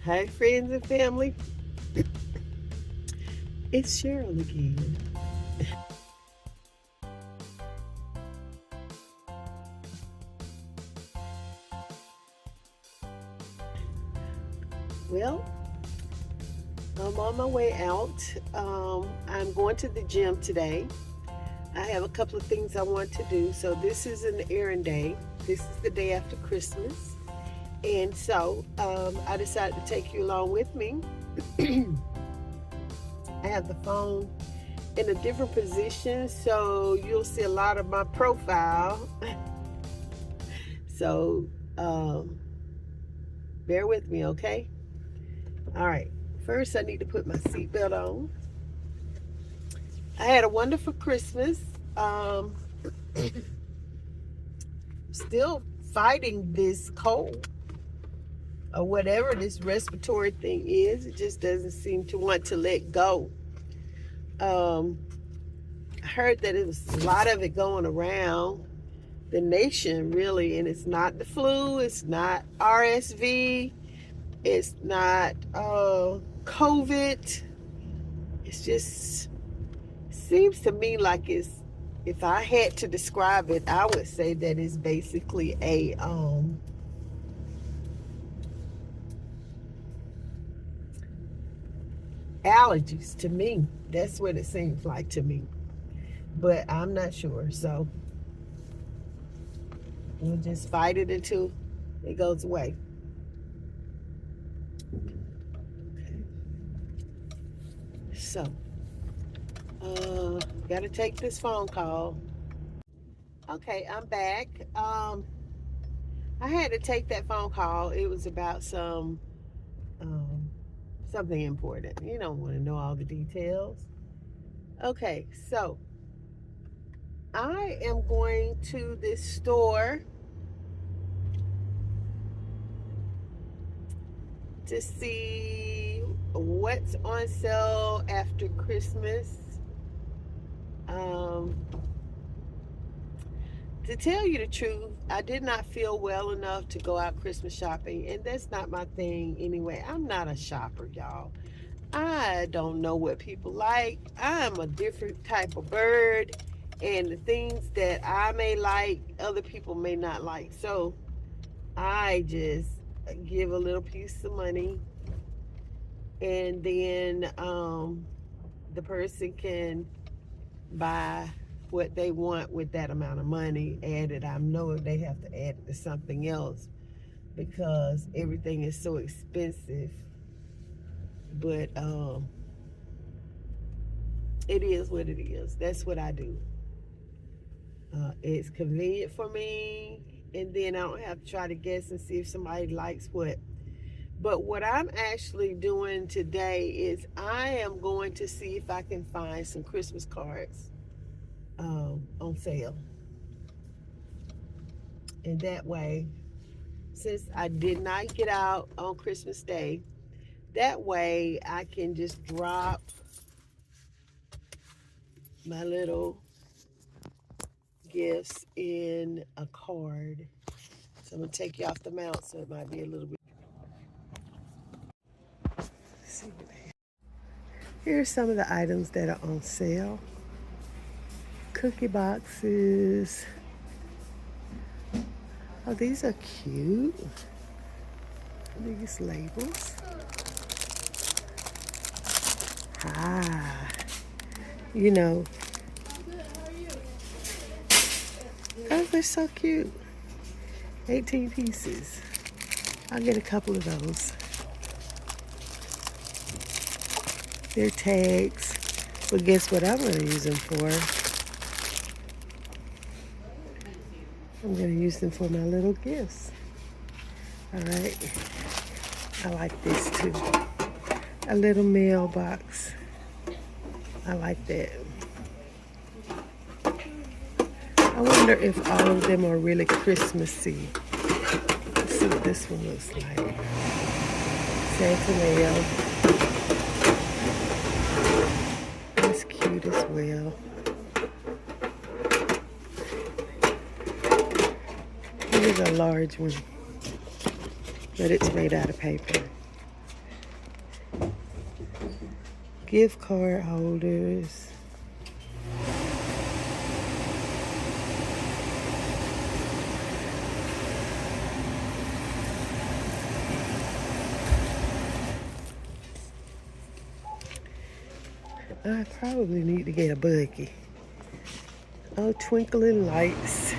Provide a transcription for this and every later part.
Hi, friends and family. It's Cheryl again. Well, I'm on my way out. I'm going to the gym today. I have a couple of things I want to do. So, this is an errand day. This is the day after Christmas. And so, I decided to take you along with me. I have the phone in a different position, so you'll see a lot of my profile. So, bear with me, okay? All right. First, I need to put my seatbelt on. I had a wonderful Christmas. Still fighting this cold or whatever this respiratory thing is. It just doesn't seem to want to let go. I heard that it was a lot of it going around the nation, really, and it's not the flu, it's not RSV, it's not COVID. It's just seems to me like it's, if I had to describe it, I would say that it's basically a allergies to me. That's what it seems like to me, but I'm not sure. So we'll just fight it until it goes away. Okay. So gotta take this phone call. Okay, I'm back. I had to take that phone call. It was about um, something important. You don't want to know all the details. Okay, so I am going to this store to see what's on sale after Christmas. To tell you the truth, I did not feel well enough to go out Christmas shopping, and that's not my thing anyway. I'm not a shopper, y'all. I don't know what people like. I'm a different type of bird, and the things that I may like, other people may not like. So I just give a little piece of money, and then the person can buy what they want with that amount of money. Add it. I know they have to add it to something else because everything is so expensive. But it is what it is. That's what I do. It's convenient for me, and then I don't have to try to guess and see if somebody likes what. But what I'm actually doing today is I am going to see if I can find some Christmas cards on sale. And that way, since I did not get out on Christmas Day, that way I can just drop my little gifts in a card. So I'm gonna take you off the mount, so it might be a little bit. Here's some of the items that are on sale. Cookie boxes. Oh, these are cute. These labels. Ah, you know. Oh, they're so cute. 18 pieces. I'll get a couple of those. They're tags. But guess what I'm going to use them for? I'm going to use them for my little gifts. All right. I like this too. A little mailbox. I like that. I wonder if all of them are really Christmassy. Let's see what this one looks like. Santa mail. That's cute as well. Here's a large one, but it's made out of paper. Gift card holders. I probably need to get a buggy. Oh, twinkling lights.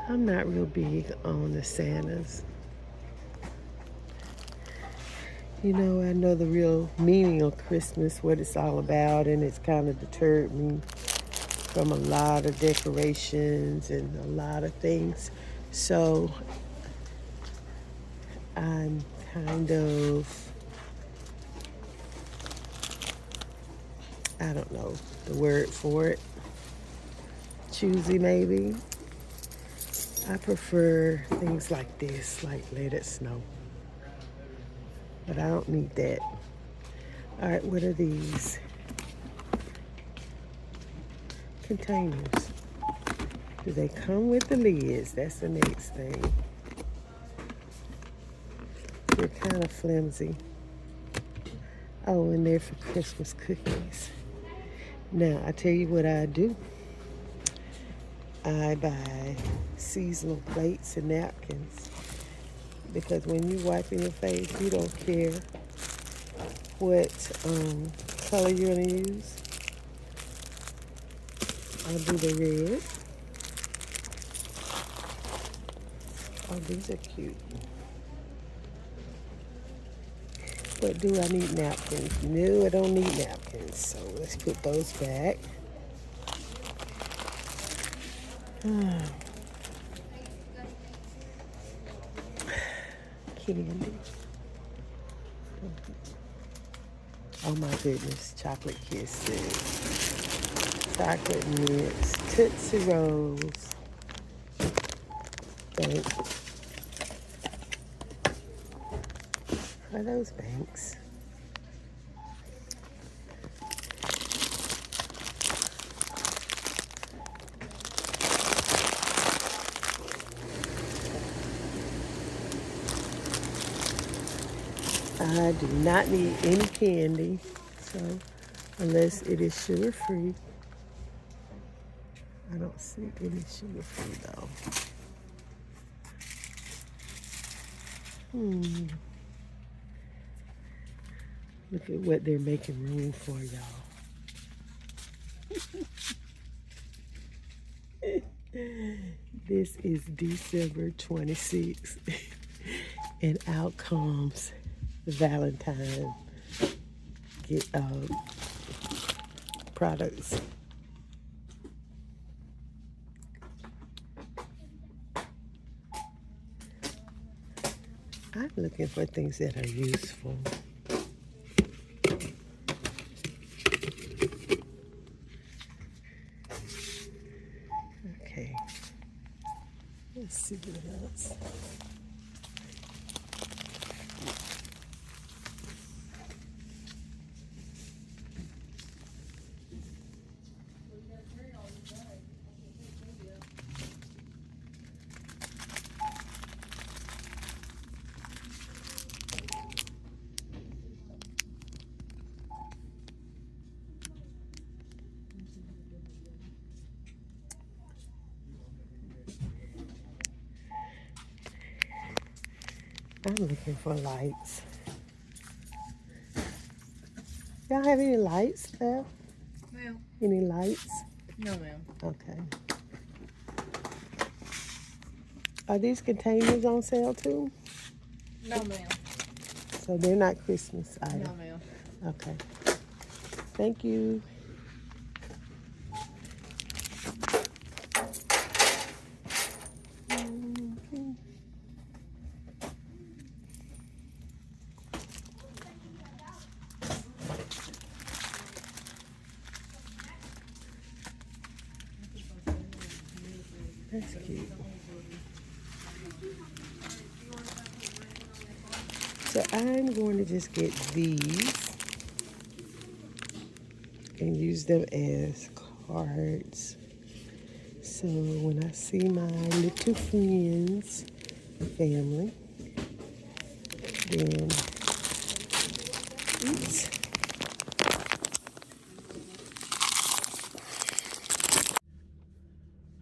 I'm not real big on the Santas. You know the real meaning of Christmas, what it's all about, and it's kind of deterred me from a lot of decorations and a lot of things. So I'm kind of, I don't know the word for it, choosy maybe. I prefer things like this, like let it snow. But I don't need that. All right, what are these? Containers. Do they come with the lids? That's the next thing. They're kind of flimsy. Oh, and they're for Christmas cookies. Now, I tell you what I do. I buy seasonal plates and napkins because when you wiping your face, you don't care what color you're gonna use. I'll do the red. Oh, these are cute. But do I need napkins? No, I don't need napkins. So let's put those back. Candy. Oh my goodness, chocolate kisses, chocolate mints, Tootsie Rolls. Thanks. Are those banks? I do not need any candy, so unless it is sugar-free. I don't see any sugar-free though. Look at what they're making room for, y'all. This is December 26th, and out comes Valentine products. I'm looking for things that are useful. Okay, let's see what else. I'm looking for lights. Y'all have any lights left? Ma'am. Any lights? No, ma'am. Okay. Are these containers on sale too? No, ma'am. So they're not Christmas items? No, ma'am. Okay. Thank you. That's cute. So I'm going to just get these and use them as cards. So when I see my little friends, family, then, oops.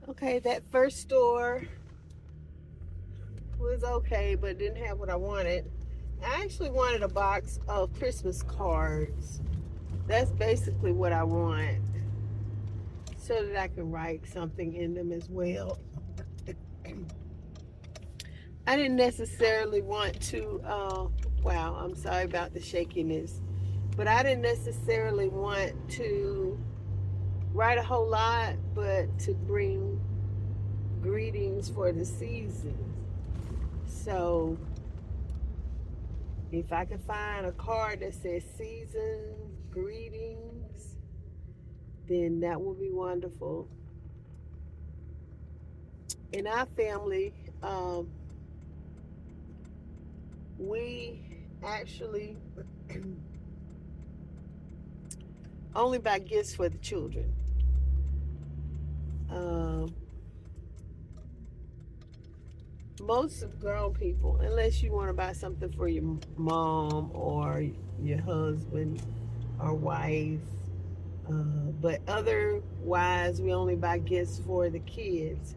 Okay, that first store was okay, but didn't have what I wanted. I actually wanted a box of Christmas cards. That's basically what I want, so that I can write something in them as well. I didn't necessarily want to, wow, I'm sorry about the shakiness, but I didn't necessarily want to write a whole lot, but to bring greetings for the season. So if I can find a card that says season greetings, then that would be wonderful. In our family, we actually only buy gifts for the children. Um, most of grown people, unless you want to buy something for your mom or your husband or wife, but otherwise, we only buy gifts for the kids.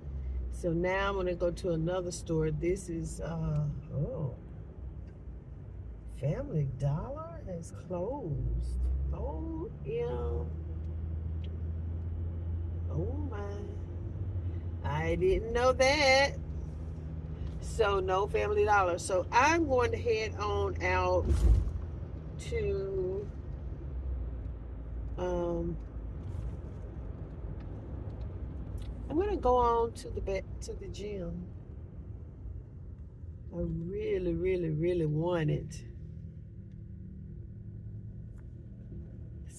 So now I'm gonna go to another store. This is oh, Family Dollar has closed. Oh yeah. Oh my. I didn't know that. So no Family Dollar. So I'm going to head on out to um I'm gonna go on to the gym. I really, really, really wanted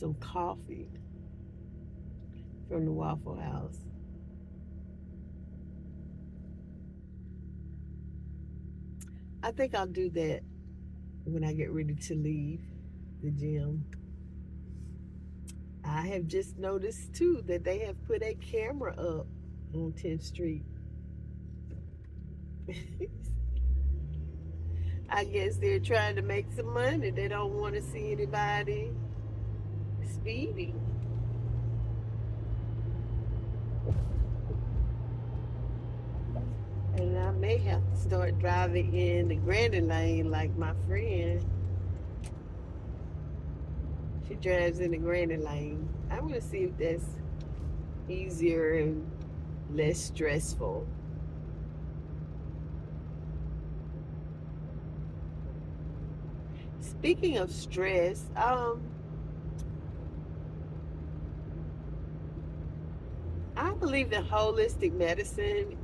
some coffee from the Waffle House. I think I'll do that when I get ready to leave the gym. I have just noticed too that they have put a camera up on 10th Street. I guess they're trying to make some money. They don't want to see anybody speeding. And I may have to start driving in the granny lane like my friend. She drives in the granny lane. I'm going to see if that's easier and less stressful. Speaking of stress, I believe in holistic medicine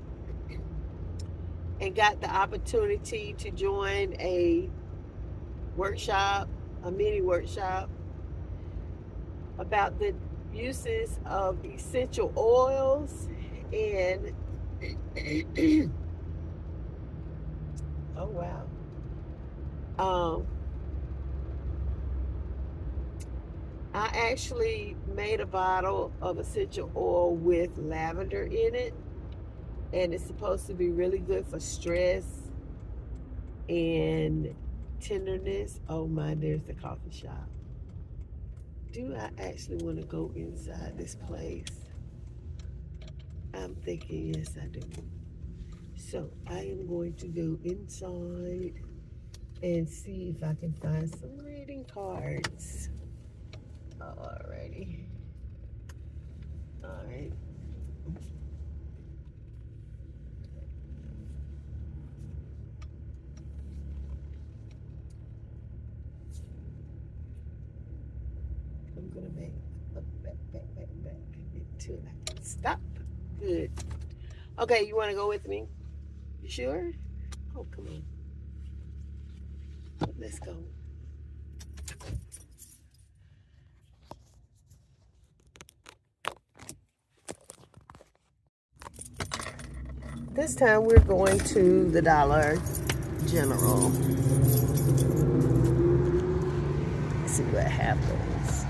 and got the opportunity to join a workshop, a mini workshop about the uses of essential oils and oh wow. I actually made a bottle of essential oil with lavender in it, and it's supposed to be really good for stress and tenderness. Oh my, there's the coffee shop. Do I actually want to go inside this place? I'm thinking yes, I do. So I am going to go inside and see if I can find some reading cards. Alrighty. Alright. I'm gonna back until I can stop. Good. Okay, you wanna go with me? You sure? Oh, come on. Let's go. This time we're going to the Dollar General. Let's see what happens.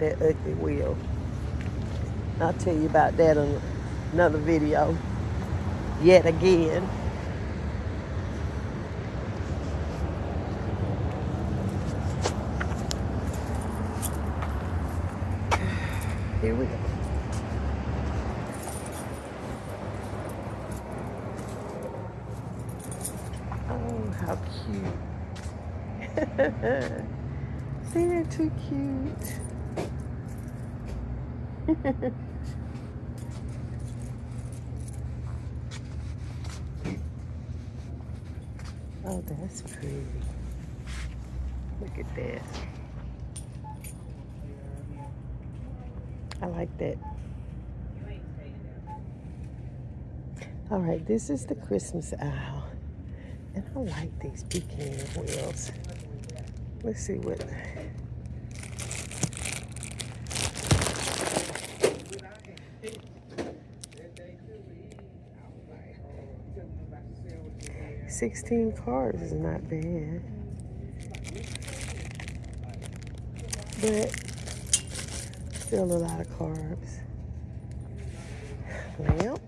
that ugly wheel. I'll tell you about that in another video. Yet again. Here we go. Oh, how cute. They're too cute. Oh, that's pretty. Look at that. I like that. All right, this is the Christmas aisle. And I like these pecan wheels. Let's see what. $16 cars is not bad. But still a lot of carbs. Lamp.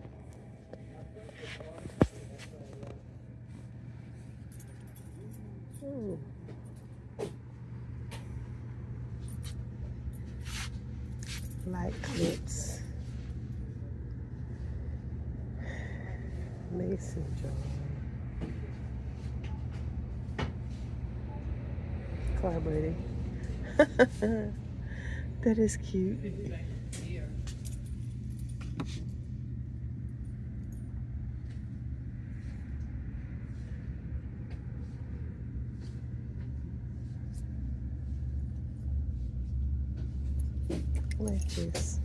Ooh. Light clips. Mason jar. Carbureting. That is cute. Like this.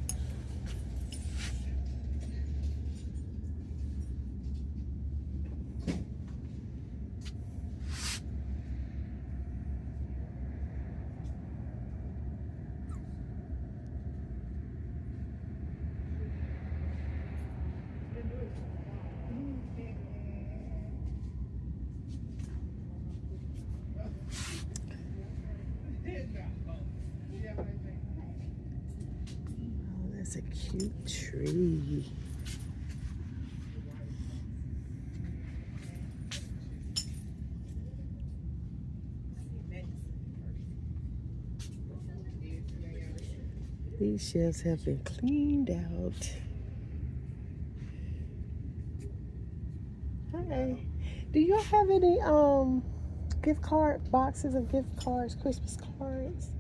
Oh, that's a cute tree. These shelves have been cleaned out. Hi. Do y'all have any gift card boxes of gift cards, Christmas cards?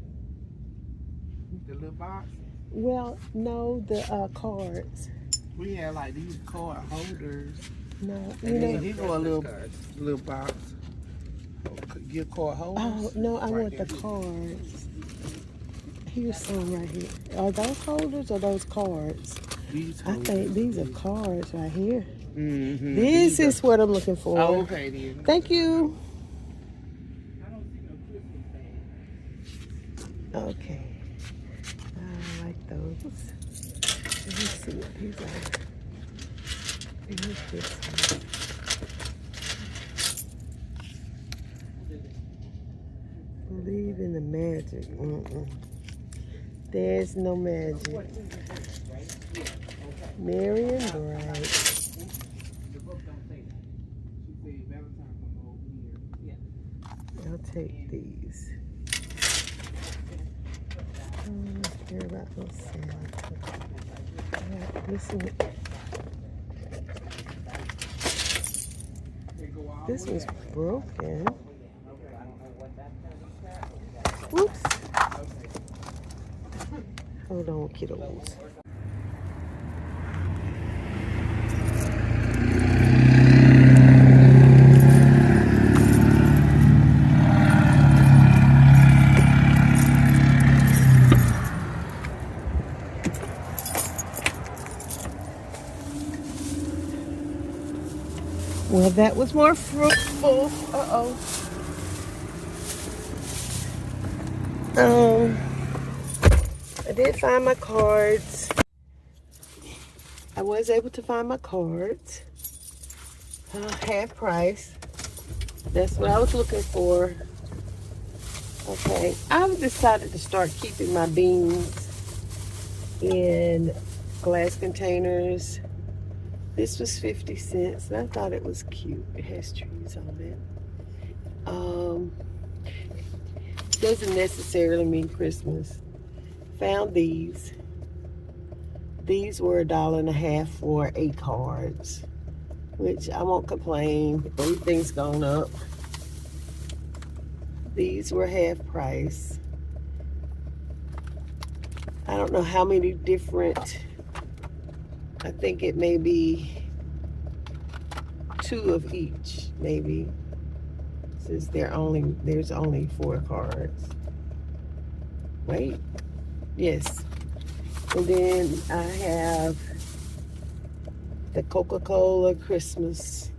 The little box? Well, no, the cards. We had like these card holders. No, you And know. then here go a little box. Gift card holders. Oh no, I Right want the there. cards. Here's some right here. Are those holders or those cards? These I holders. think these are cards right here. Mm-hmm. This is what I'm looking for. Oh, okay then. Thank you. Okay. I like those. Let me see what these are. Here's this one. Believe in the magic. There's no magic. Merry and bright. I'll take these. Care about those Santa. Listen. This was broken. Whoops. Hold on, kiddos. Well, that was more fruitful. I did find my cards. I was able to find my cards. Half price. That's what I was looking for. Okay, I've decided to start keeping my beans in glass containers. This was 50 cents, and I thought it was cute. It has trees on it. Doesn't necessarily mean Christmas. Found these. These were $1.50 for 8 cards, which I won't complain. Everything's gone up. These were half price. I don't know how many different, I think it may be 2 of each, maybe, since there's only 4 cards. Wait, yes. And then I have the Coca-Cola Christmas.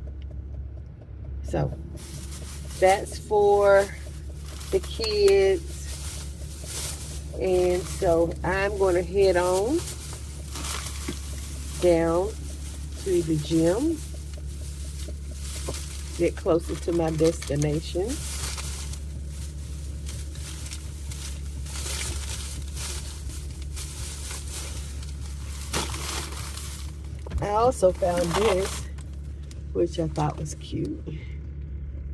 So that's for the kids. And so I'm going to head on down to the gym, get closer to my destination. I also found this, which I thought was cute.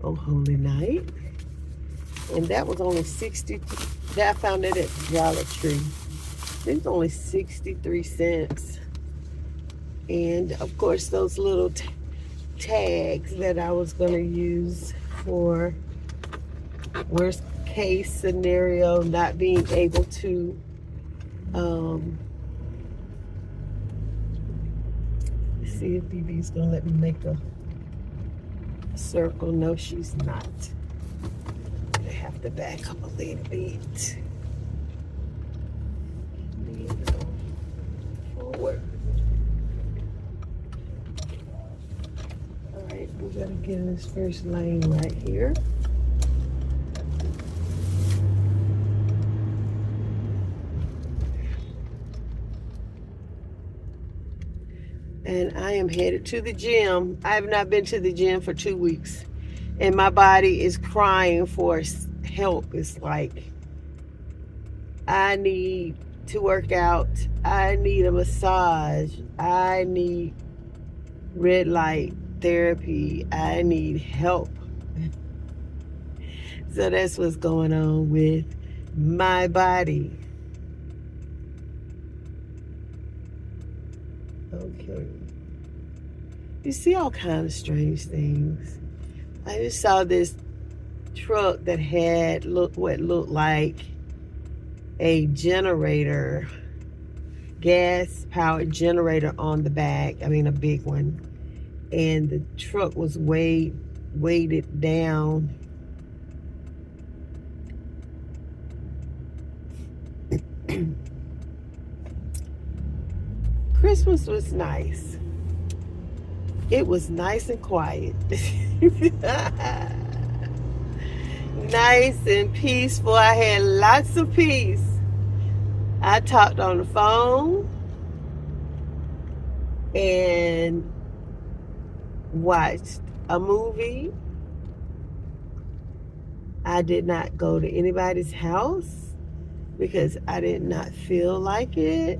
Oh, Holy Night. And that was only 60. I found it at Dollar Tree. It was only 63 cents. And of course, those little tags that I was going to use for worst case scenario, not being able to see if BB's gonna let me make a circle. No, she's not. I have to back up a little bit. Forward. All right, we gotta get in this first lane right here. And I am headed to the gym. I have not been to the gym for 2 weeks. And my body is crying for help. It's like, I need to work out. I need a massage. I need red light therapy. I need help. So that's what's going on with my body. Okay. You see all kinds of strange things. I just saw this truck that had what looked like a generator, gas-powered generator on the back. I mean, a big one. And the truck was weighted down. Christmas was nice. It was nice and quiet. Nice and peaceful. I had lots of peace. I talked on the phone and watched a movie. I did not go to anybody's house because I did not feel like it.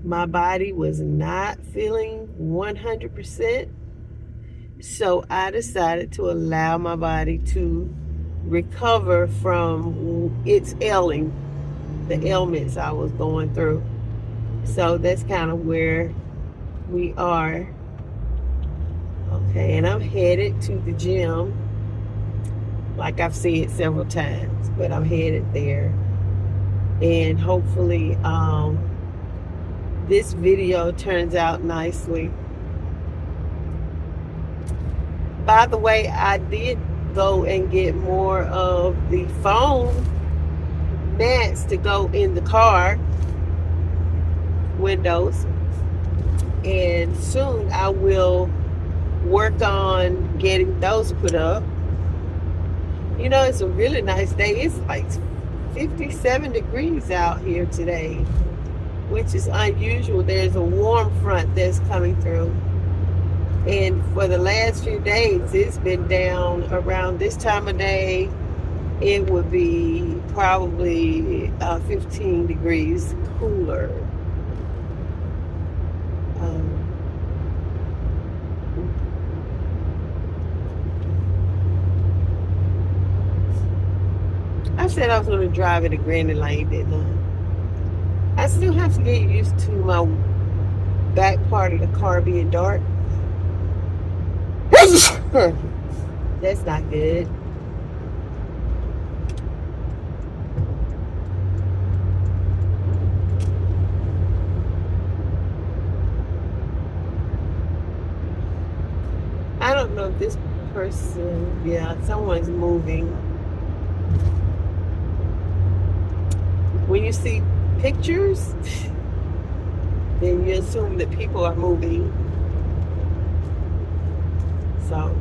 My body was not feeling 100%. So I decided to allow my body to recover from its ailing, the ailments I was going through. So that's kind of where we are. Okay, and I'm headed to the gym. Like I've said several times, but I'm headed there. And hopefully, this video turns out nicely. By the way, I did go and get more of the foam mats to go in the car windows. And soon I will work on getting those put up. You know, it's a really nice day. It's like 57 degrees out here today, which is unusual. There's a warm front that's coming through. And for the last few days, it's been down around this time of day it would be probably 15 degrees cooler. Um, I said I was going to drive it a Granny Lane, didn't I? I still have to get used to my back part of the car being dark. That's not good. I don't know if this person, yeah, someone's moving. When you see pictures, then you assume that people are moving. So,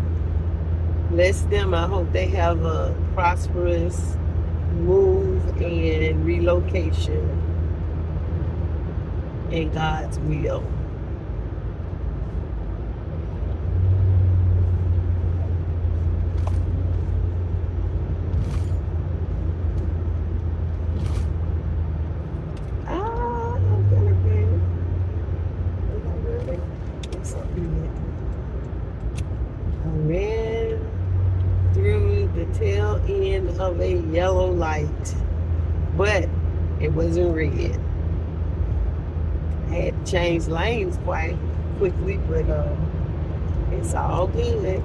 bless them. I hope they have a prosperous move and relocation in God's will. I'm gonna bring. Did I really? Yes, I did. I ran through the tail end of a yellow light, but it wasn't red. I had to change lanes quite quickly, but it's all good.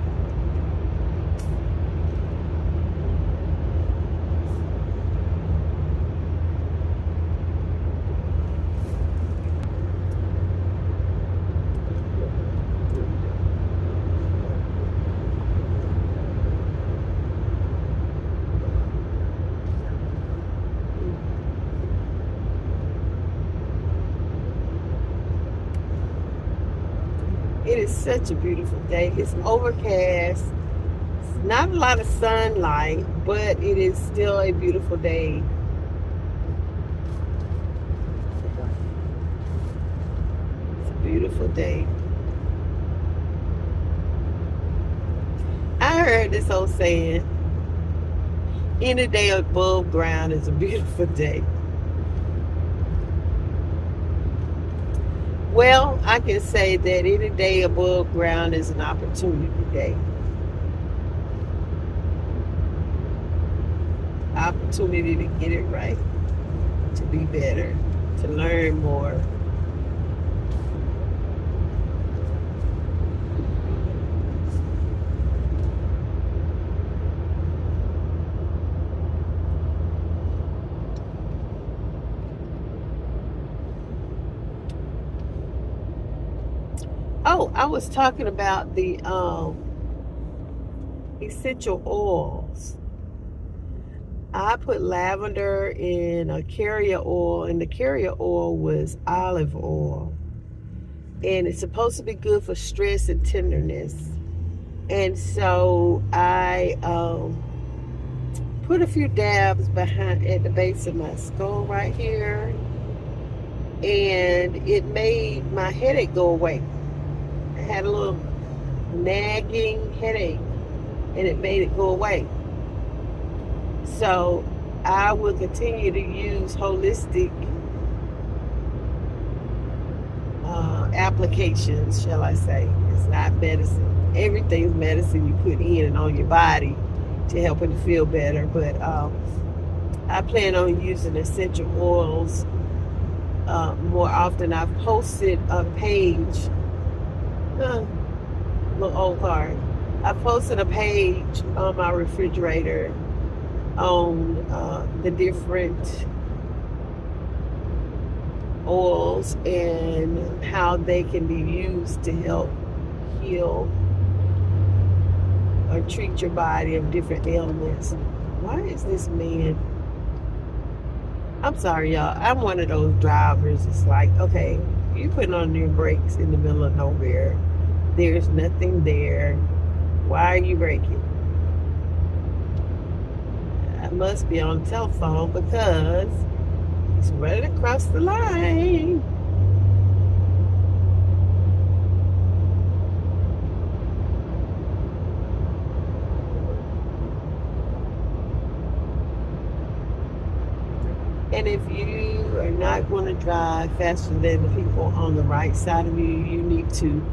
It is such a beautiful day. It's overcast. It's not a lot of sunlight, but it is still a beautiful day. It's a beautiful day. I heard this old saying, any day above ground is a beautiful day. Well, I can say that any day above ground is an opportunity day. Opportunity to get it right, to be better, to learn more. Oh, I was talking about the essential oils. I put lavender in a carrier oil, and the carrier oil was olive oil. And it's supposed to be good for stress and tenderness. And so I put a few dabs behind at the base of my skull right here, and it made my headache go away. I had a little nagging headache, and it made it go away. So I will continue to use holistic applications, shall I say. It's not medicine. Everything's medicine you put in and on your body to help it to feel better. But I plan on using essential oils more often. I've posted a page, little old card. I posted a page on my refrigerator on the different oils and how they can be used to help heal or treat your body of different ailments. Why is this man? I'm sorry, y'all. I'm one of those drivers. It's like, okay, you putting on your brakes in the middle of nowhere. There's nothing there. Why are you braking? I must be on the telephone because he's ready to cross the line. And if you are not going to drive faster than the people on the right side of you, you need to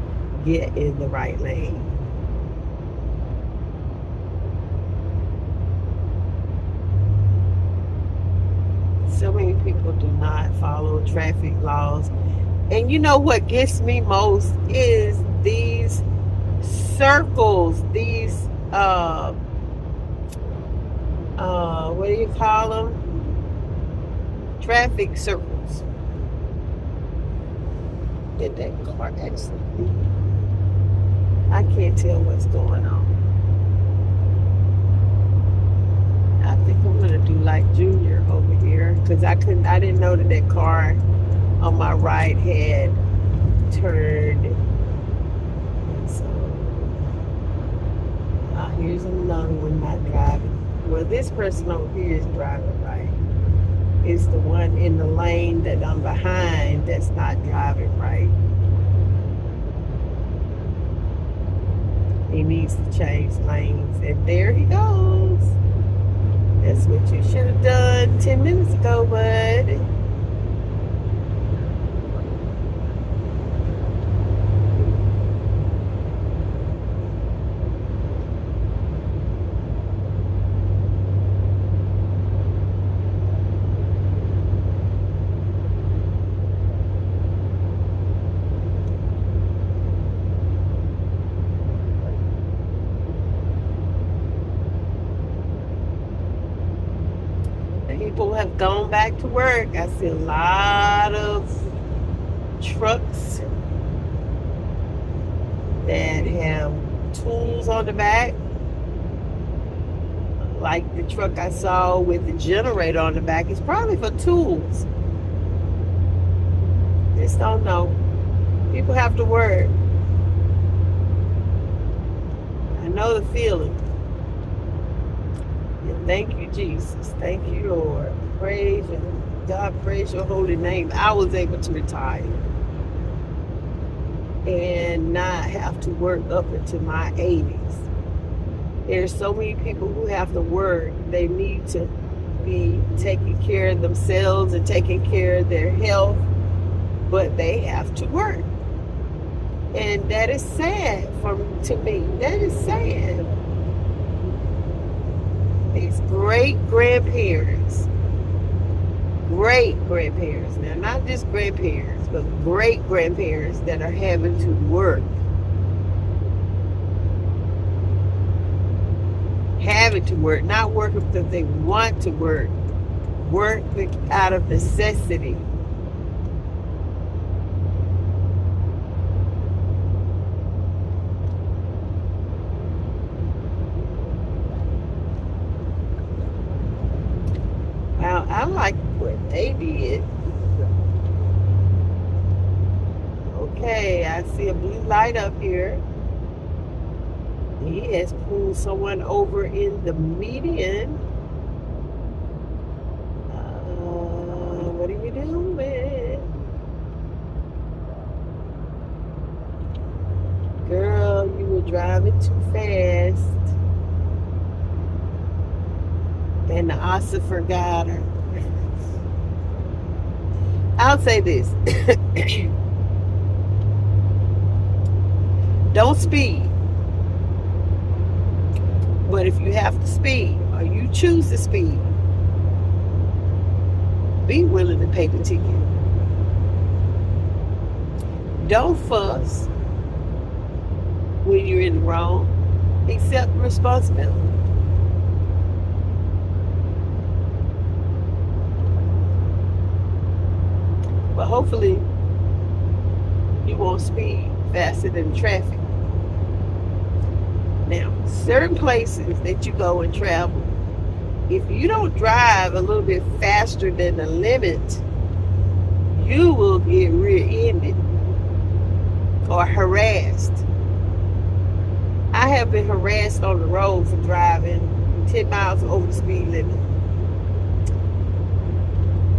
get in the right lane. So many people do not follow traffic laws. And you know what gets me most is these circles, these what do you call them? Traffic circles. Did that car accident? I can't tell what's going on. I think I'm gonna do like Junior over here because I didn't know that that car on my right had turned. So here's another one not driving. Well, this person over here is driving right. It's the one in the lane that I'm behind that's not driving right. He needs to change lanes, and there he goes. That's what you should have done 10 minutes ago, bud. People have gone back to work. I see a lot of trucks that have tools on the back, like the truck I saw with the generator on the back. It's probably for tools. Just don't know. People have to work. I know the feeling. Thank you, Jesus. Thank you, Lord. Praise you. God, praise your holy name. I was able to retire and not have to work up into my 80s. There's so many people who have to work. They need to be taking care of themselves and taking care of their health, but they have to work. And that is sad to me. That is sad. These great-grandparents, now not just grandparents, but great-grandparents that are having to work. Having to work, not working because they want to work. Work out of necessity. I like what they did. Okay, I see a blue light up here. He has pulled someone over in the median. What are you doing? Girl, you were driving too fast. And the officer got her. I'll say this. Don't speed. But if you have to speed or you choose to speed, be willing to pay the ticket. Don't fuss when you're in the wrong. Accept responsibility. But hopefully you won't speed faster than traffic. Now, certain places that you go and travel, if you don't drive a little bit faster than the limit, you will get rear-ended or harassed. I have been harassed on the road for driving 10 miles over the speed limit.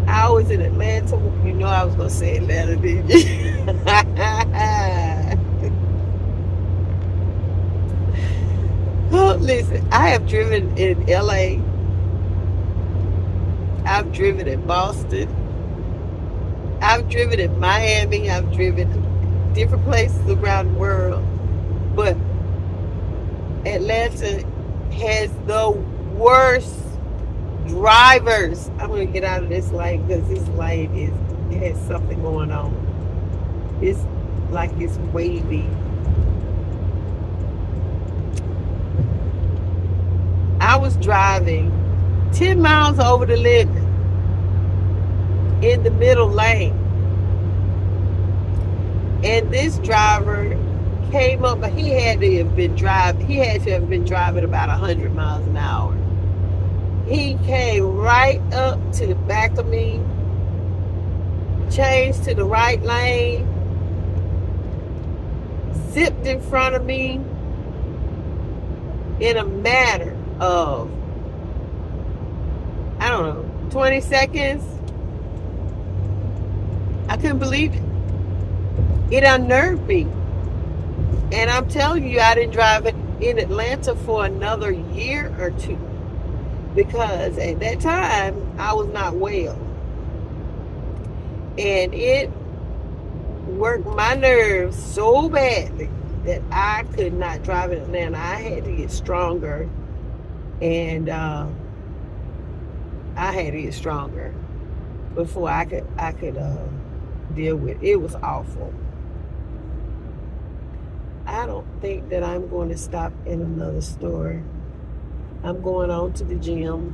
I was in Atlanta. You know I was going to say Atlanta, didn't you? Oh, listen, I have driven in LA I've driven in Boston. I've driven in Miami. I've driven different places around the world. But Atlanta has the worst drivers. I'm gonna get out of this lane because this lane it has something going on. It's like it's wavy. I was driving 10 miles over the limit in the middle lane, and this driver came up, but he had to have been driving about 100 miles an hour. He came right up to the back of me, changed to the right lane, zipped in front of me in a matter of, I don't know, 20 seconds. I couldn't believe it. It unnerved me. And I'm telling you, I didn't drive it in Atlanta for another year or two because at that time I was not well. And it worked my nerves so badly that I could not drive in Atlanta. I had to get stronger, and I had to get stronger before I could deal with it. It was awful. I don't think that I'm going to stop in another store. I'm going on to the gym.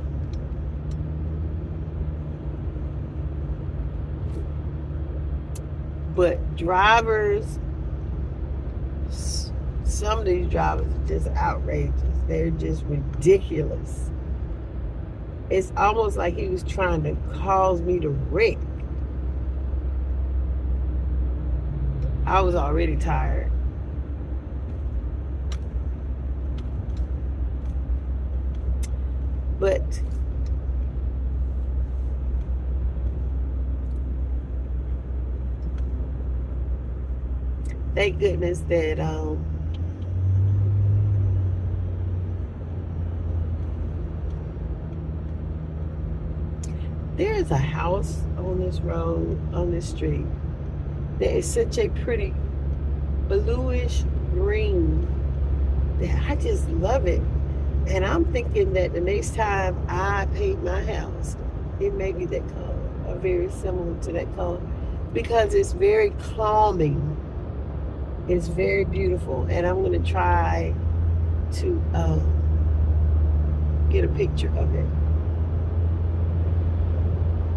But drivers, some of these drivers are just outrageous. They're just ridiculous. It's almost like he was trying to cause me to wreck. I was already tired. But thank goodness that there is a house on this road, on this street, that is such a pretty bluish green that I just love it. And I'm thinking that the next time I paint my house, it may be that color, or very similar to that color, because it's very calming. It's very beautiful, and I'm going to try to get a picture of it.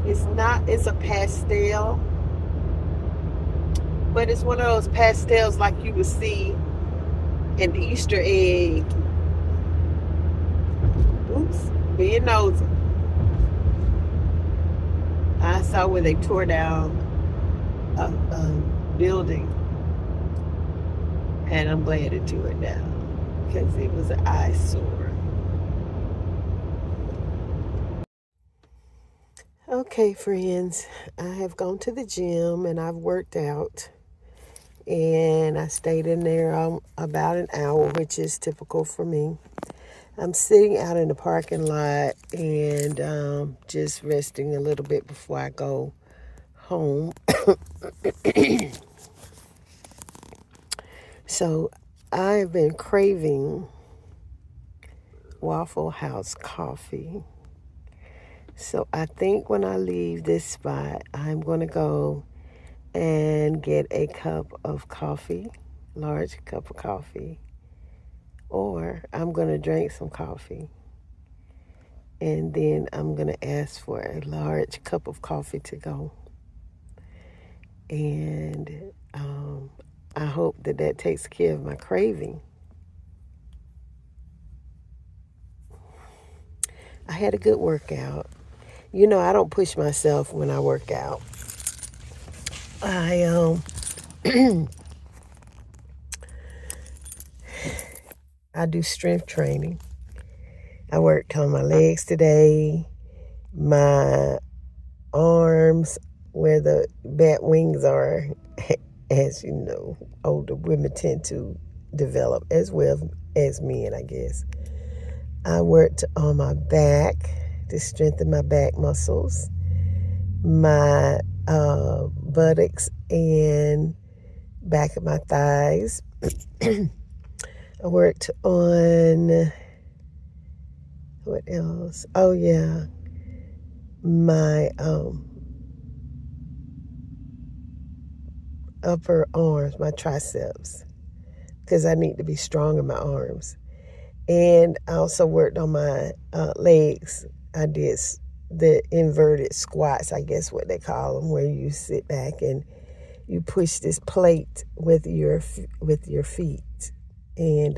It's a pastel, but it's one of those pastels like you would see an Easter egg. Oops, being nosy. I saw where they tore down a building, and I'm glad it tore it down because it was an eyesore. Okay, friends, I have gone to the gym and I've worked out, and I stayed in there about an hour, which is typical for me. I'm sitting out in the parking lot and just resting a little bit before I go home. So I've been craving Waffle House coffee. So I think when I leave this spot, I'm going to go and get a cup of coffee, large cup of coffee, or I'm going to drink some coffee. And then I'm going to ask for a large cup of coffee to go. And I hope that that takes care of my craving. I had a good workout. You know, I don't push myself when I work out. I I do strength training. I worked on my legs today, my arms, where the bat wings are, as you know, older women tend to develop as well as men, I guess. I worked on my back to strengthen my back muscles, my buttocks, and back of my thighs. I worked on, what else? Oh, yeah, my upper arms, my triceps, because I need to be strong in my arms. And I also worked on my legs. I did the inverted squats, I guess what they call them, where you sit back and you push this plate with your feet. And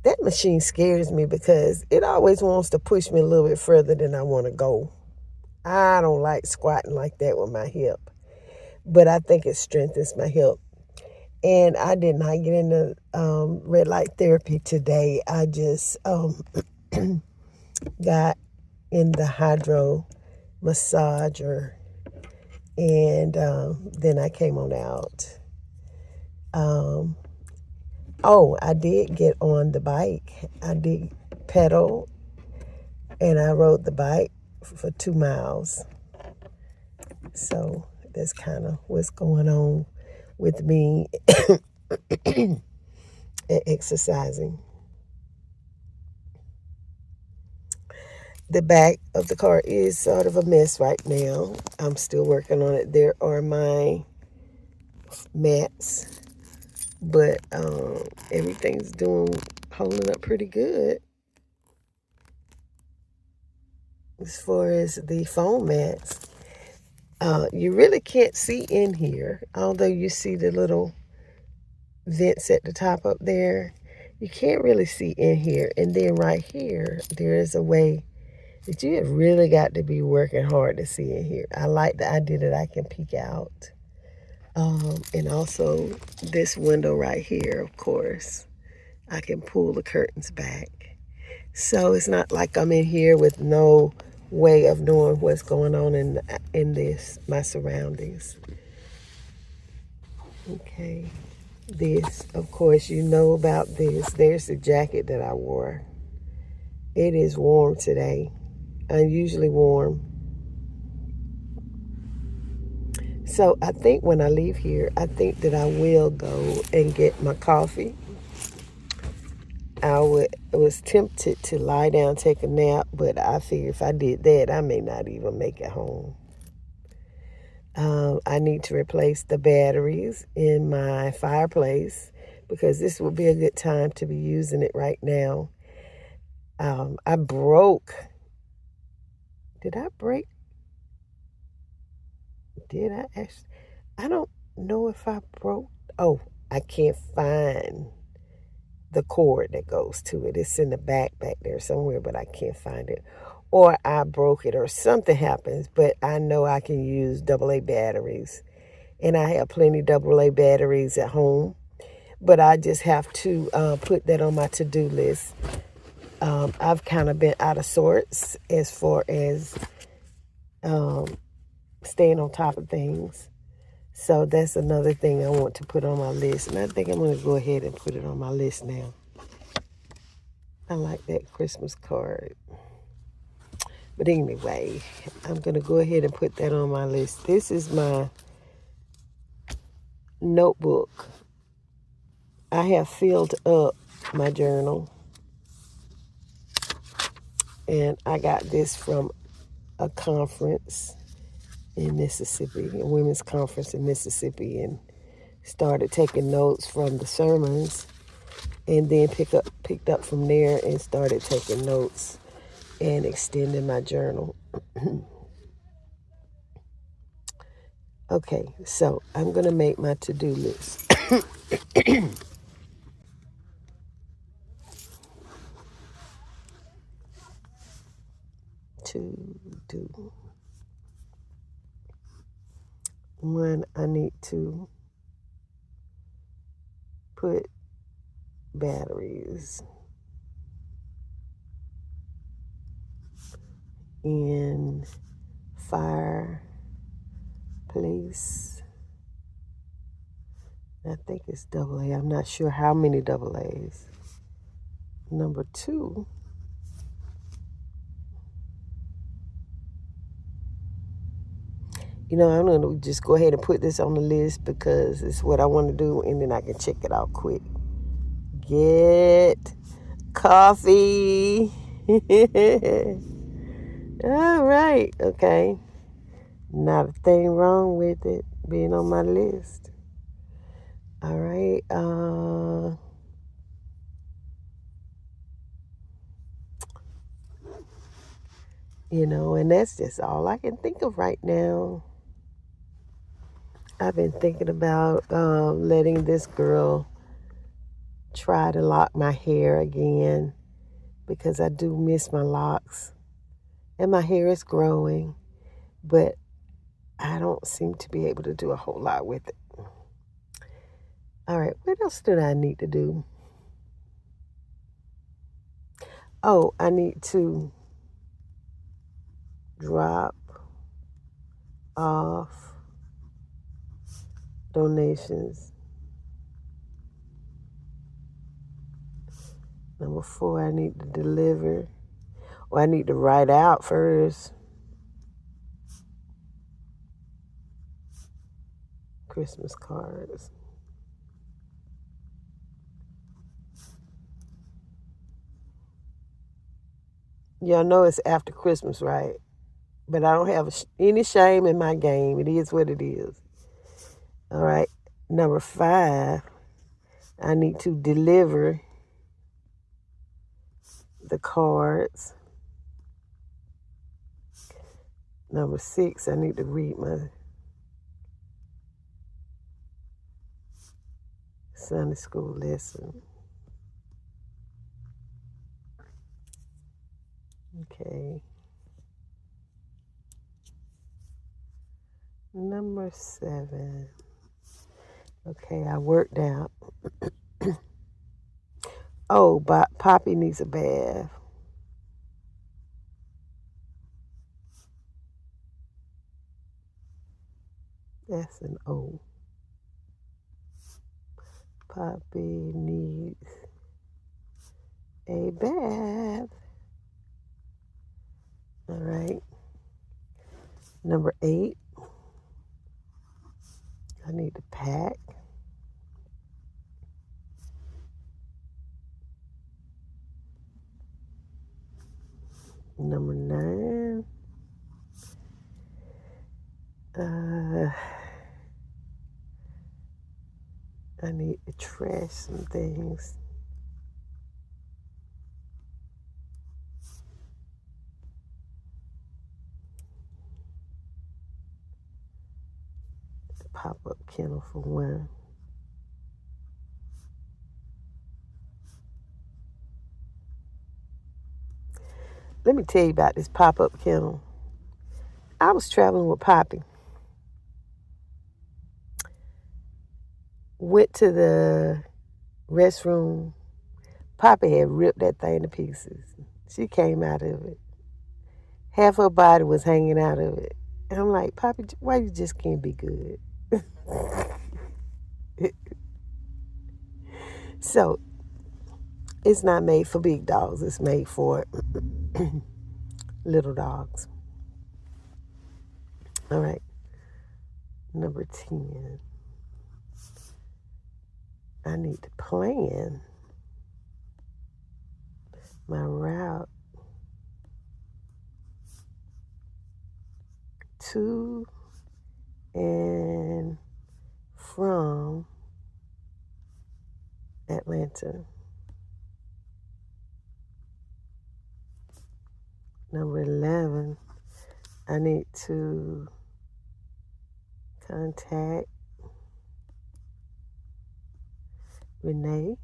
that machine scares me because it always wants to push me a little bit further than I want to go. I don't like squatting like that with my hip, but I think it strengthens my hip. And I did not get into red light therapy today. I just got in the hydro massager, and then I came on out. I did get on the bike. I did pedal, and I rode the bike for 2 miles. So that's kind of what's going on with me and exercising. The back of the car is sort of a mess right now. I'm still working on it. There are my mats, but everything's holding up pretty good. As far as the foam mats, you really can't see in here, although you see the little vents at the top up there. You can't really see in here. And then right here, there is a way that you have really got to be working hard to see in here. I like the idea that I can peek out. And also this window right here, of course, I can pull the curtains back. So it's not like I'm in here with no way of knowing what's going on in my surroundings. Okay. This, of course, you know about this. There's the jacket that I wore. It is warm today, unusually warm. So I think when I leave here, I think that I will go and get my coffee. I was tempted to lie down, take a nap, but I figure if I did that, I may not even make it home. I need to replace the batteries in my fireplace because this would be a good time to be using it right now. I broke. Did I break? Did I actually? I don't know if I broke. Oh, I can't find the cord that goes to it. It's in the back there somewhere, but I can't find it. Or I broke it or something happens, but I know I can use AA batteries. And I have plenty of AA batteries at home, but I just have to put that on my to-do list. I've kind of been out of sorts as far as staying on top of things. So that's another thing I want to put on my list. And I think I'm going to go ahead and put it on my list now. I like that Christmas card. But anyway, I'm going to go ahead and put that on my list. This is my notebook. I have filled up my journal. And I got this from a conference in Mississippi, a women's conference in Mississippi, and started taking notes from the sermons, and then picked up from there and started taking notes and extending my journal. Okay, so I'm going to make my to-do list. To do. One, I need to put batteries in fireplace. I think it's AA. I'm not sure how many AA's. Number 2, I'm going to just go ahead and put this on the list because it's what I want to do, and then I can check it out quick. Get coffee. All right. Okay. Not a thing wrong with it being on my list. All right. And that's just all I can think of right now. I've been thinking about letting this girl try to lock my hair again because I do miss my locks and my hair is growing, but I don't seem to be able to do a whole lot with it. All right, what else did I need to do? Oh, I need to drop off donations. Number 4, I need to deliver. Or I need to write out first. Christmas cards. Y'all know it's after Christmas, right? But I don't have any shame in my game. It is what it is. All right. Number 5, I need to deliver the cards. Number 6, I need to read my Sunday school lesson. Okay. Number 7. Okay, I worked out. Oh, but Poppy needs a bath. That's an O. Poppy needs a bath. All right. Number 8, I need to pack. Number 9, I need to trash some things. Pop-up kennel for 1. Let me tell you about this pop-up kennel. I was traveling with Poppy. Went to the restroom. Poppy had ripped that thing to pieces. She came out of it. Half her body was hanging out of it. And I'm like, Poppy, why you just can't be good? So, it's not made for big dogs. It's made for little dogs. All right. Number 10. I need to plan my route to and from Atlanta. Number 11, I need to contact Renee.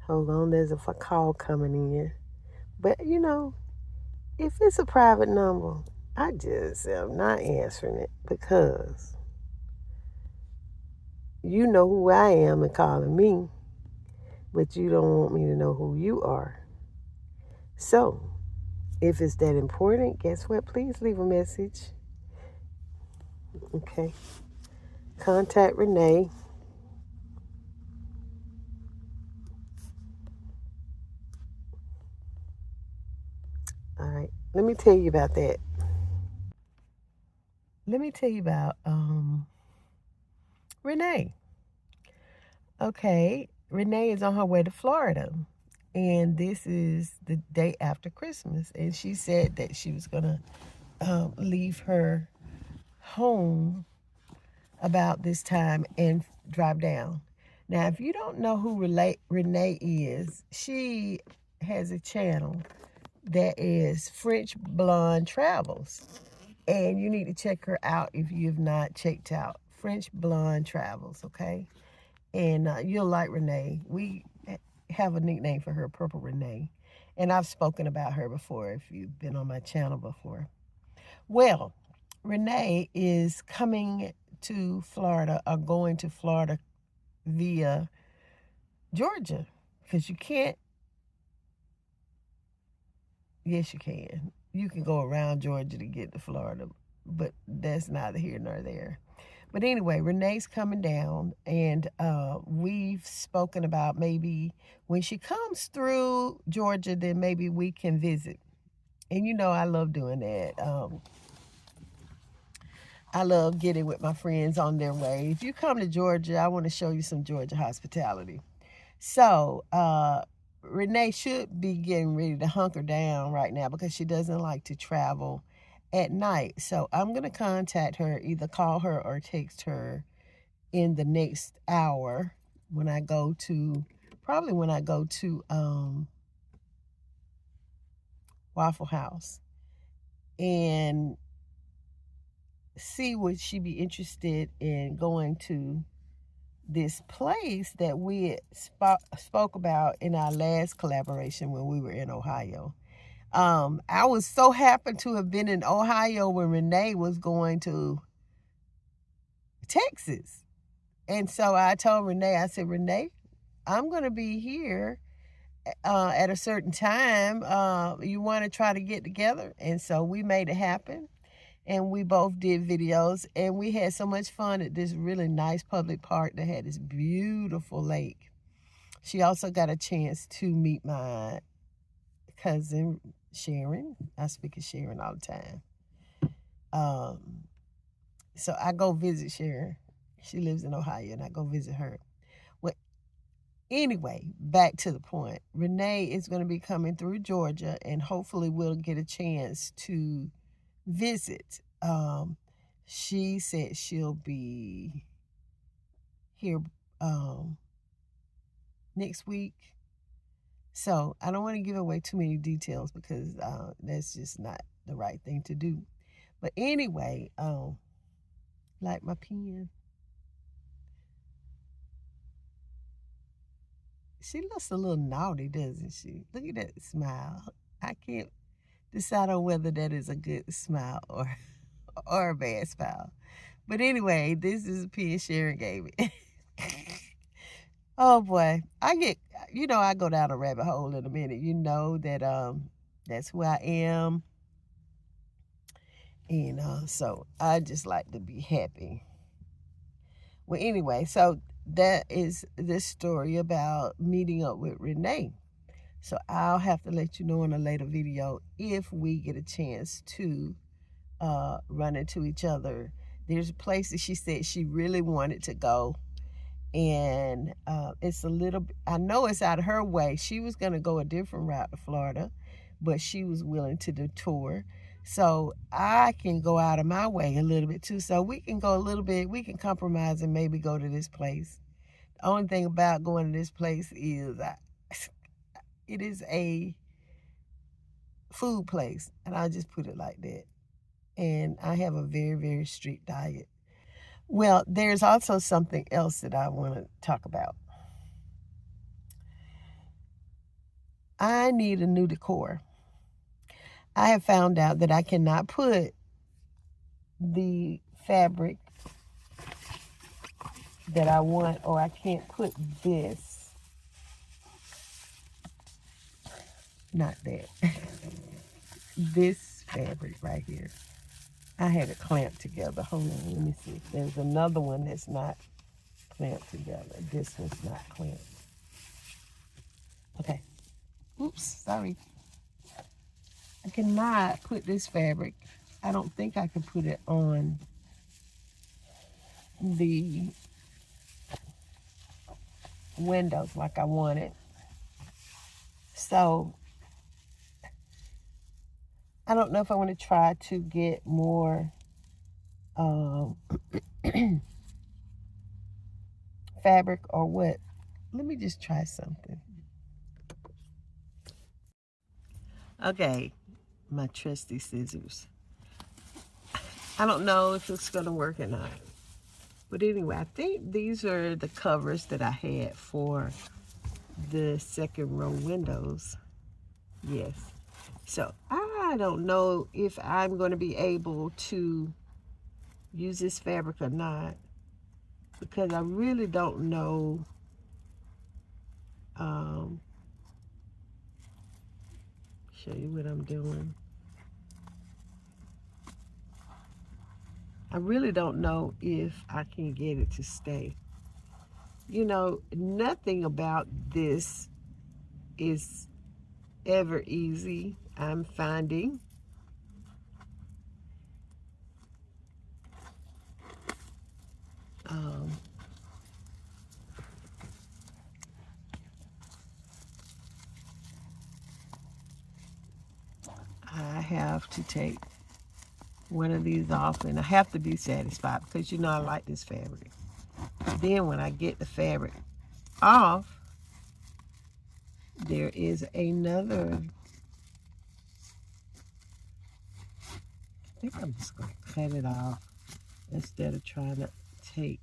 Hold on, there's a call coming in. But if it's a private number, I just am not answering it because you know who I am and calling me, but you don't want me to know who you are. So, if it's that important, guess what? Please leave a message. Okay. Contact Renee. All right. Let me tell you about that. let me tell you about Renee. Okay, Renee is on her way to Florida, and this is the day after Christmas, and she said that she was gonna leave her home about this time and drive down. Now, if you don't know who Renee is, she has a channel that is French Blonde Travels. And you need to check her out if you have not checked out French Blonde Travels, okay? And you'll like Renee. We have a nickname for her, Purple Renee. And I've spoken about her before if you've been on my channel before. Well, Renee is coming to Florida or going to Florida via Georgia because you can't. Yes, you can. You can go around Georgia to get to Florida, but that's neither here nor there. But anyway, Renee's coming down, and we've spoken about maybe when she comes through Georgia, then maybe we can visit. And you know, I love doing that. I love getting with my friends on their way. If you come to Georgia, I want to show you some Georgia hospitality. So, Renee should be getting ready to hunker down right now because she doesn't like to travel at night. So, I'm going to contact her, either call her or text her in the next hour when I go to, probably when I go to Waffle House, and see would she be interested in going to this place that we spoke about in our last collaboration when we were in Ohio. I was so happy to have been in Ohio when Renee was going to Texas. And so I told Renee, I said, Renee, I'm going to be here at a certain time. You want to try to get together? And so we made it happen. And we both did videos, and we had so much fun at this really nice public park that had this beautiful lake. She also got a chance to meet my cousin Sharon. I speak of Sharon all the time. So I go visit Sharon. She lives in Ohio, and I go visit her. Well, anyway, back to the point. Renee is going to be coming through Georgia, and hopefully we'll get a chance to visit. She said she'll be here next week. So I don't want to give away too many details because that's just not the right thing to do. But anyway, like my pen. She looks a little naughty, doesn't she? Look at that smile. I can't decide on whether that is a good smile or a bad smile. But anyway, this is a pen Sharon gave me. Oh boy, I go down a rabbit hole in a minute. You know that that's who I am, and so I just like to be happy. Well, anyway, so that is this story about meeting up with Renee. So I'll have to let you know in a later video if we get a chance to run into each other. There's a place that she said she really wanted to go, and it's a little, I know it's out of her way. She was going to go a different route to Florida, but she was willing to detour. So I can go out of my way a little bit too. So we can go a little bit, we can compromise and maybe go to this place. The only thing about going to this place is it is a food place, and I'll just put it like that. And I have a very, very strict diet. Well, there's also something else that I want to talk about. I need a new decor. I have found out that I cannot put the fabric that I want, or I can't put this, not that, this fabric right here. I had it clamped together. Hold on, let me see. There's another one that's not clamped together. This one's not clamped. Okay. Oops, sorry. I cannot put this fabric. I don't think I can put it on the windows like I wanted. So I don't know if I want to try to get more fabric or what. Let me just try something. Okay, my trusty scissors. I don't know if it's gonna work or not. But anyway, I think these are the covers that I had for the second row windows. Yes. So I don't know if I'm going to be able to use this fabric or not, because I really don't know show you what I'm doing. I really don't know if I can get it to stay. You know, nothing about this is ever easy, I'm finding. I have to take one of these off, and I have to be satisfied because you know I like this fabric. Then when I get the fabric off, there is another. I think I'm just going to cut it off instead of trying to take.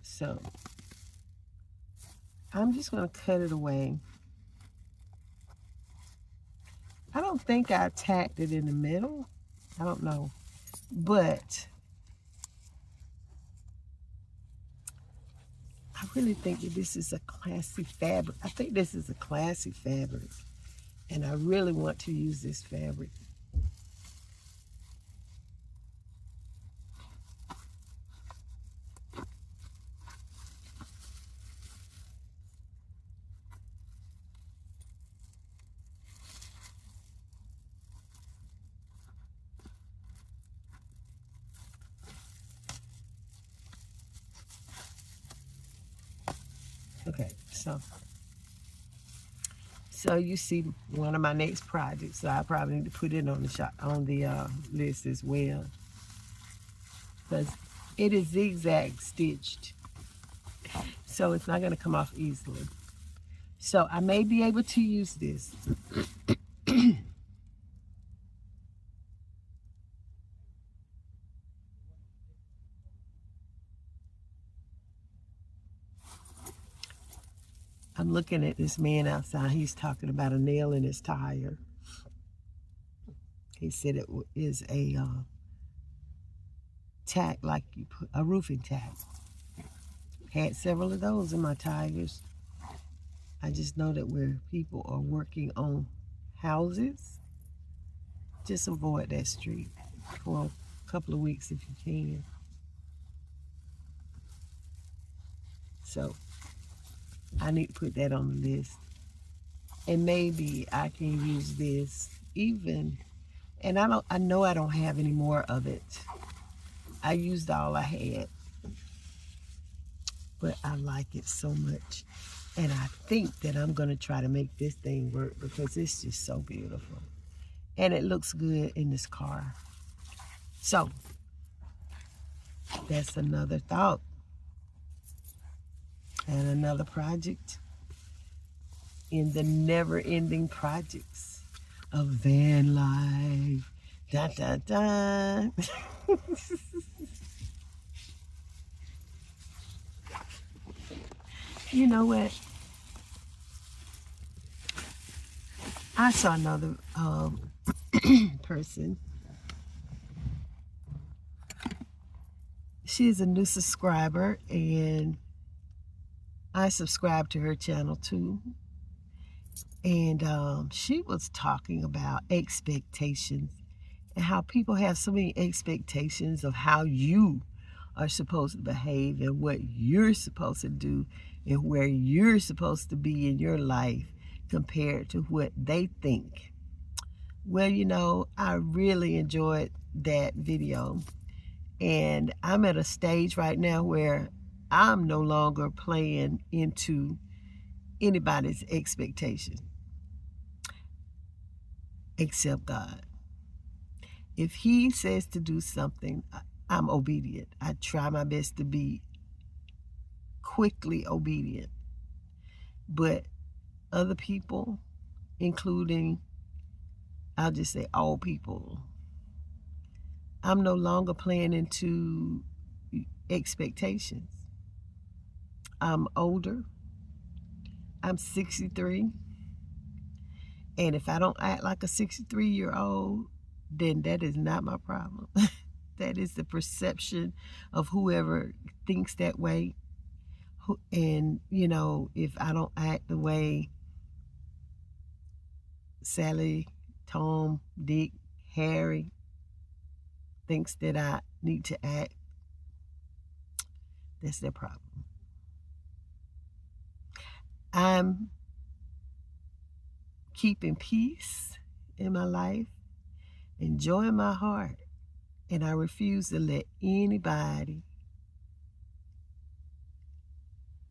So I'm just going to cut it away. I don't think I tacked it in the middle. I don't know. But I really think that this is a classy fabric. I think this is a classy fabric. And I really want to use this fabric. Okay, so you see one of my next projects. So I probably need to put it on the list as well, because it is zigzag stitched, so it's not going to come off easily. So I may be able to use this. I'm looking at this man outside. He's talking about a nail in his tire. He said it is a tack, like you put a roofing tack. Had several of those in my tires. I just know that where people are working on houses, just avoid that street for a couple of weeks if you can. So I need to put that on the list. And maybe I can use this even, and I know I don't have any more of it. I used all I had. But I like it so much. And I think that I'm going to try to make this thing work because it's just so beautiful. And it looks good in this car. So, that's another thought. And another project in the never-ending projects of van life. Dun, dun, dun. You know what? I saw another person. She is a new subscriber, and I subscribe to her channel too. And she was talking about expectations and how people have so many expectations of how you are supposed to behave and what you're supposed to do and where you're supposed to be in your life compared to what they think. Well, I really enjoyed that video. And I'm at a stage right now where I'm no longer playing into anybody's expectation except God. If He says to do something, I'm obedient. I try my best to be quickly obedient. But other people, including, I'll just say all people, I'm no longer playing into expectations. I'm older. I'm 63. And if I don't act like a 63-year-old, then that is not my problem. That is the perception of whoever thinks that way. And, if I don't act the way Sally, Tom, Dick, Harry thinks that I need to act, that's their problem. I'm keeping peace in my life, enjoying my heart, and I refuse to let anybody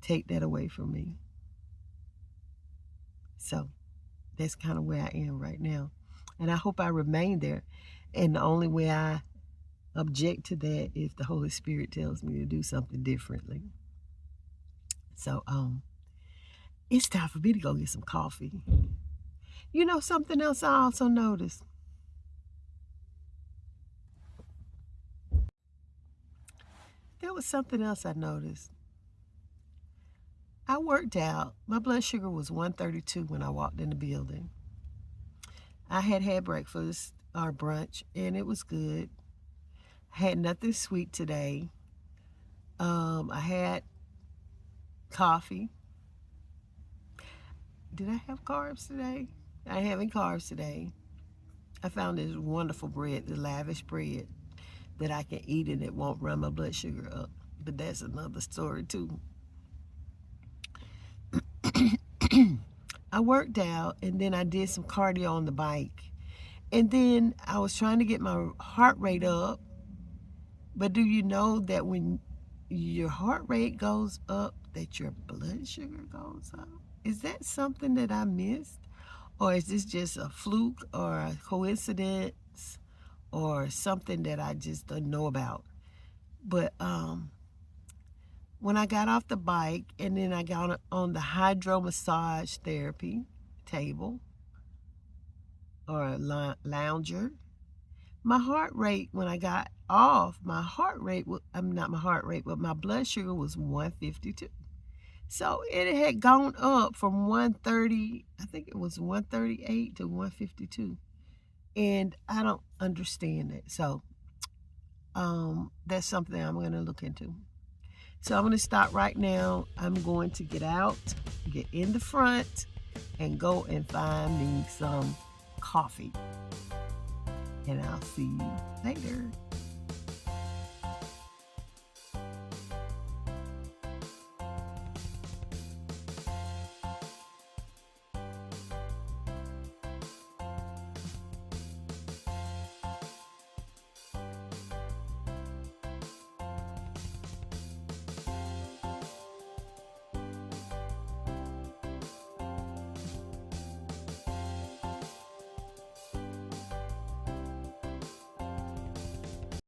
take that away from me. So that's kind of where I am right now. And I hope I remain there. And the only way I object to that is if the Holy Spirit tells me to do something differently. So it's time for me to go get some coffee. Something else I also noticed. There was something else I noticed. I worked out. My blood sugar was 132 when I walked in the building. I had breakfast or brunch, and it was good. I had nothing sweet today. I had coffee. Did I have carbs today? I ain't having carbs today. I found this wonderful bread, the lavish bread, that I can eat and it won't run my blood sugar up. But that's another story too. I worked out and then I did some cardio on the bike. And then I was trying to get my heart rate up. But do you know that when your heart rate goes up, that your blood sugar goes up? Is that something that I missed? Or is this just a fluke or a coincidence or something that I just don't know about? But when I got off the bike and then I got on the hydro massage therapy table or a lounger, my heart rate when I got off, my blood sugar was 152. So it had gone up from 130, I think it was 138 to 152. And I don't understand it. So that's something I'm going to look into. So I'm going to stop right now. I'm going to get out, get in the front, and go and find me some coffee. And I'll see you later.